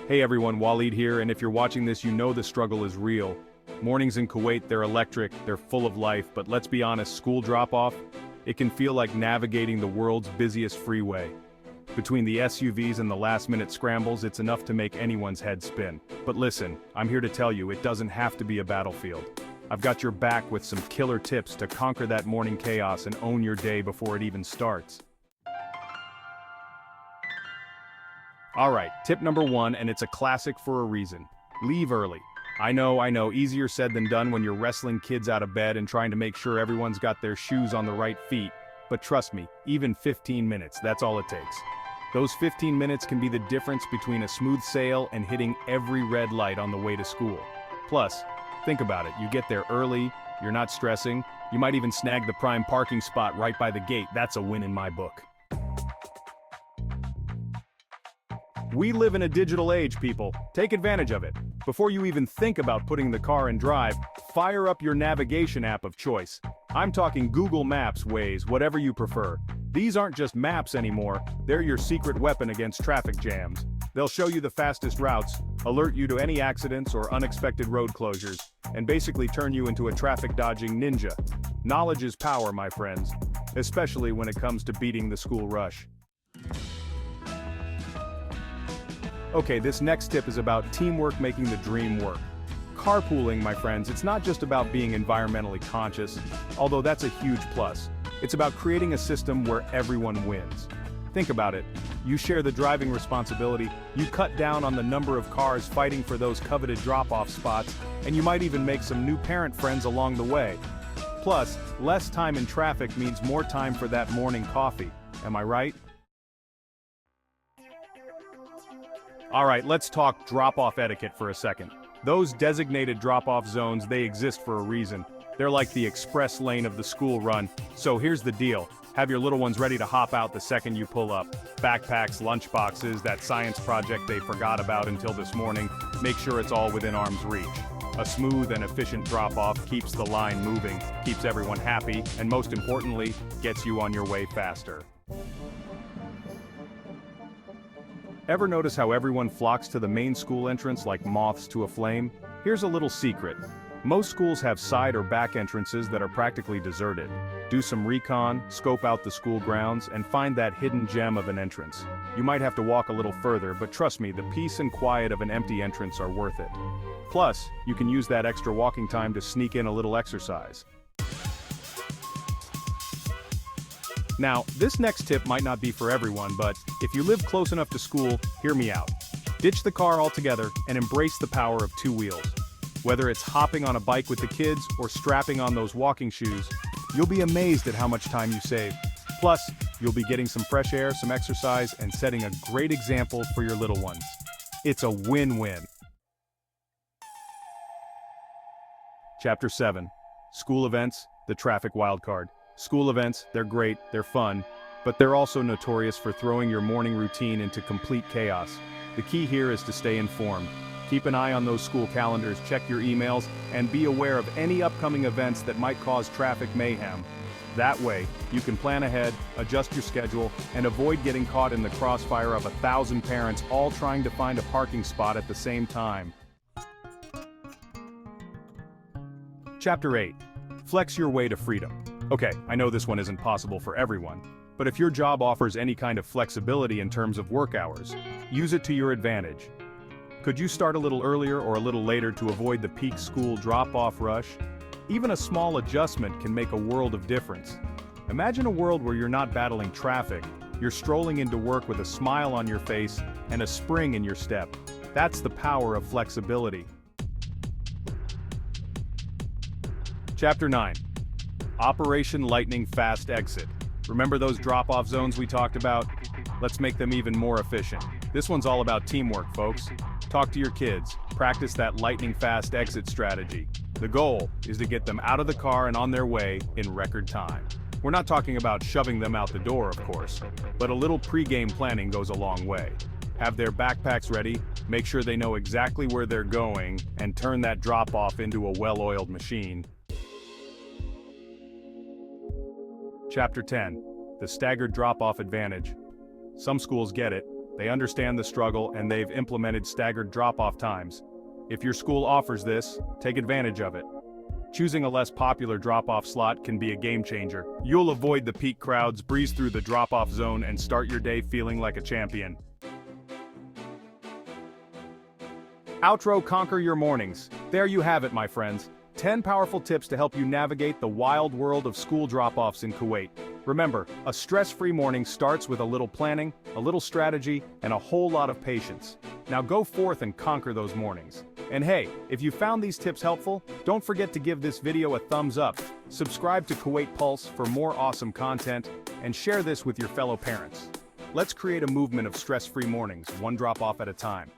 Hey everyone, Waleed here, and if you're watching this, you know the struggle is real. Mornings in Kuwait, they're electric, they're full of life, but let's be honest, school drop-off, it can feel like navigating the world's busiest freeway. Between the SUVs and the last-minute scrambles, it's enough to make anyone's head spin. But listen, I'm here to tell you, it doesn't have to be a battlefield. I've got your back with some killer tips to conquer that morning chaos and own your day before it even starts. Alright, tip number 1, and it's a classic for a reason. Leave early. I know, easier said than done when you're wrestling kids out of bed and trying to make sure everyone's got their shoes on the right feet, but trust me, even 15 minutes, that's all it takes. Those 15 minutes can be the difference between a smooth sail and hitting every red light on the way to school. Plus, think about it, you get there early, you're not stressing, you might even snag the prime parking spot right by the gate. That's a win in my book. We live in a digital age, people. Take advantage of it. Before you even think about putting the car in drive, fire up your navigation app of choice. I'm talking Google Maps, Waze, whatever you prefer. These aren't just maps anymore, they're your secret weapon against traffic jams. They'll show you the fastest routes, alert you to any accidents or unexpected road closures, and basically turn you into a traffic-dodging ninja. Knowledge is power, my friends, especially when it comes to beating the school rush. Okay, this next tip is about teamwork making the dream work. Carpooling, my friends, it's not just about being environmentally conscious, although that's a huge plus. It's about creating a system where everyone wins. Think about it. You share the driving responsibility, you cut down on the number of cars fighting for those coveted drop-off spots, and you might even make some new parent friends along the way. Plus, less time in traffic means more time for that morning coffee. Am I right? Alright, let's talk drop-off etiquette for a second. Those designated drop-off zones, they exist for a reason. They're like the express lane of the school run. So here's the deal. Have your little ones ready to hop out the second you pull up. Backpacks, lunchboxes, that science project they forgot about until this morning. Make sure it's all within arm's reach. A smooth and efficient drop-off keeps the line moving, keeps everyone happy, and most importantly, gets you on your way faster. Ever notice how everyone flocks to the main school entrance like moths to a flame? Here's a little secret. Most schools have side or back entrances that are practically deserted. Do some recon, scope out the school grounds, and find that hidden gem of an entrance. You might have to walk a little further, but trust me, the peace and quiet of an empty entrance are worth it. Plus, you can use that extra walking time to sneak in a little exercise. Now, this next tip might not be for everyone, but if you live close enough to school, hear me out. Ditch the car altogether and embrace the power of two wheels. Whether it's hopping on a bike with the kids or strapping on those walking shoes, you'll be amazed at how much time you save. Plus, you'll be getting some fresh air, some exercise, and setting a great example for your little ones. It's a win-win. Chapter 7. School events, the traffic wildcard. School events, they're great, they're fun, but they're also notorious for throwing your morning routine into complete chaos. The key here is to stay informed. Keep an eye on those school calendars, check your emails, and be aware of any upcoming events that might cause traffic mayhem. That way, you can plan ahead, adjust your schedule, and avoid getting caught in the crossfire of 1,000 parents all trying to find a parking spot at the same time. Chapter 8. Flex your way to freedom. Okay, I know this one isn't possible for everyone, but if your job offers any kind of flexibility in terms of work hours, use it to your advantage. Could you start a little earlier or a little later to avoid the peak school drop-off rush? Even a small adjustment can make a world of difference. Imagine a world where you're not battling traffic, you're strolling into work with a smile on your face and a spring in your step. That's the power of flexibility. Chapter 9. Operation Lightning Fast Exit. Remember those drop-off zones we talked about? Let's make them even more efficient. This one's all about teamwork, folks. Talk to your kids, practice that lightning fast exit strategy. The goal is to get them out of the car and on their way in record time. We're not talking about shoving them out the door, of course, but a little pre-game planning goes a long way. Have their backpacks ready, make sure they know exactly where they're going, and turn that drop-off into a well-oiled machine. Chapter 10. The Staggered Drop Off Advantage. Some schools get it, They understand the struggle and they've implemented staggered drop-off times. If your school offers this, take advantage of it. Choosing a less popular drop-off slot can be a game changer. You'll avoid the peak crowds, breeze through the drop-off zone, and start your day feeling like a champion. Outro: conquer your mornings. There you have it, my friends. 10 powerful tips to help you navigate the wild world of school drop-offs in Kuwait. Remember, a stress-free morning starts with a little planning, a little strategy, and a whole lot of patience. Now go forth and conquer those mornings. And hey, if you found these tips helpful, don't forget to give this video a thumbs up, subscribe to Kuwait Pulse for more awesome content, and share this with your fellow parents. Let's create a movement of stress-free mornings, one drop-off at a time.